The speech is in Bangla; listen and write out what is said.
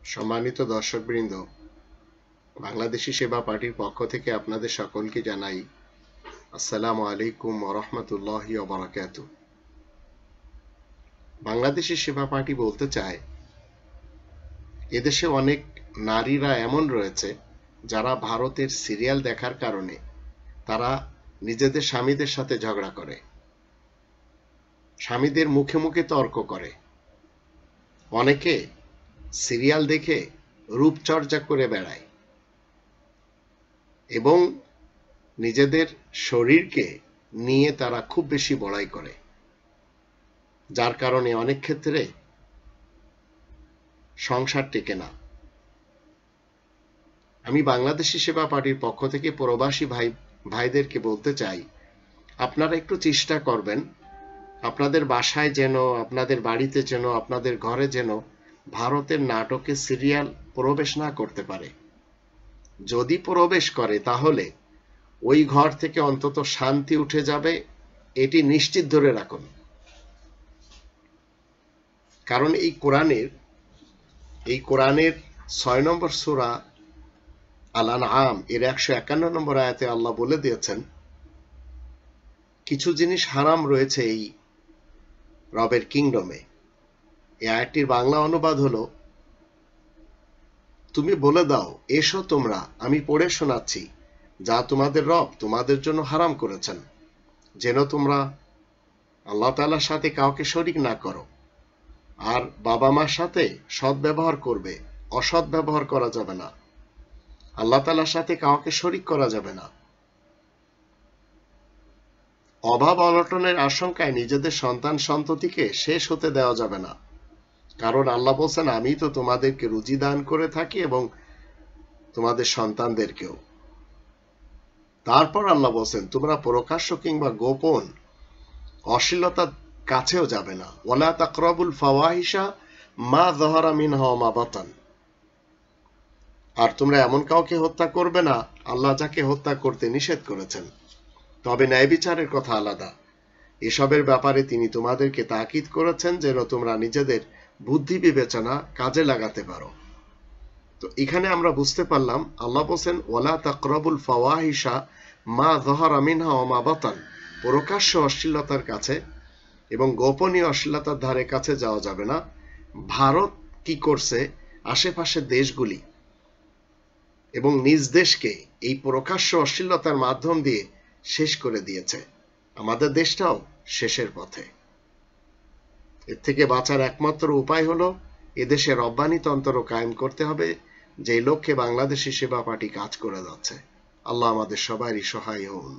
সম্মানিত দর্শকবৃন্দ, বাংলাদেশী সেবা পার্টির পক্ষ থেকে আপনাদের সকলকে জানাই আসসালামু আলাইকুম ওয়া রাহমাতুল্লাহি ওয়া বারাকাতুহু। বাংলাদেশী সেবা পার্টি বলতে চায়, এদেশে অনেক নারীরা এমন রয়েছে যারা ভারতের সিরিয়াল দেখার কারণে তারা নিজেদের স্বামীদের সাথে ঝগড়া করে, স্বামীদের মুখে মুখে তর্ক করে, অনেকে সিরিয়াল দেখে রূপচর্চা করে বেড়ায় এবং নিজেদের শরীরকে নিয়ে তারা খুব বেশি বড়াই করে, যার কারণে অনেক ক্ষেত্রে সংসার টেকে না। আমি বাংলাদেশী সেবা পার্টির পক্ষ থেকে প্রবাসী ভাইদেরকে বলতে চাই, আপনারা একটু চেষ্টা করবেন আপনাদের বাসায় যেন, আপনাদের বাড়িতে যেন, আপনাদের ঘরে যেন ভারতের নাটকে সিরিয়াল প্রবেশ না করতে পারে। যদি প্রবেশ করে তাহলে ওই ঘর থেকে অন্তত শান্তি উঠে যাবে, এটি নিশ্চিত ধরে রাখুন। কারণ এই কোরআনের 6 নম্বর সূরা আল-আনআম এর 151 নম্বর আয়াতে আল্লাহ বলে দিয়েছেন, কিছু জিনিস হারাম রয়েছে এই রবের কিংডমে। এই আয়াতটির বাংলা অনুবাদ হলো, তুমি বলে দাও, এসো তোমরা, আমি পড়ে শোনাচ্ছি যা তোমাদের রব তোমাদের জন্য হারাম করেছেন, যেন তোমরা আল্লাহ তাআলার সাথে কাউকে শরীক না করো, আর বাবা মার সাথে সৎ ব্যবহার করবে, অসৎ ব্যবহার করা যাবে না, আল্লাহ তাআলার সাথে কাউকে শরীক করা যাবে না, অভাব অনটনের আশঙ্কায় নিজেদের সন্তান সন্ততিকে শেষ হতে দেওয়া যাবে না, কারণ আল্লাহ বলছেন, আমি তো তোমাদেরকে রুজি দান করে থাকি এবং তোমাদের সন্তানদেরকেও। তারপর আল্লাহ বলছেন, তোমরা প্রকাশ্য কিংবা গোপন অশ্লীলতার কাছেও যাবে না, ওয়ালা তাকরাবুল ফাওয়াহিশা মা যাহারা মিনহা ওয়া মা বাতান। আর তোমরা এমন কাউকে হত্যা করবে না আল্লাহ যাকে হত্যা করতে নিষেধ করেছেন, তবে ন্যায় বিচারের কথা আলাদা। এসবের ব্যাপারে তিনি তোমাদেরকে তাকিদ করেছেন যেন তোমরা নিজেদের বুদ্ধি বিবেচনা কাজে লাগাতে পারো। তো এখানে আমরা বুঝতে পারলাম, আল্লাহ বলছেন ওয়ালা তাকরাবুল ফাওয়াহিশা মা যাহারা মিনহা ওয়া মা বাতান, প্রকাশ্য অশ্লীলতার কাছে এবং গোপনীয় অশ্লীলতার ধারে কাছে যাওয়া যাবে না। ভারত কি করছে, আশেপাশের দেশগুলি এবং নিজ দেশকে এই প্রকাশ্য অশ্লীলতার মাধ্যম দিয়ে শেষ করে দিয়েছে, আমাদের দেশটাও শেষের পথে। এর থেকে বাঁচার একমাত্র উপায় হলো এদেশে রব্বানিতন্ত্র কায়েম করতে হবে, যে লক্ষ্যে বাংলাদেশী সেবা পার্টি কাজ করে যাচ্ছে। আল্লাহ আমাদের সবারই সহায় হন।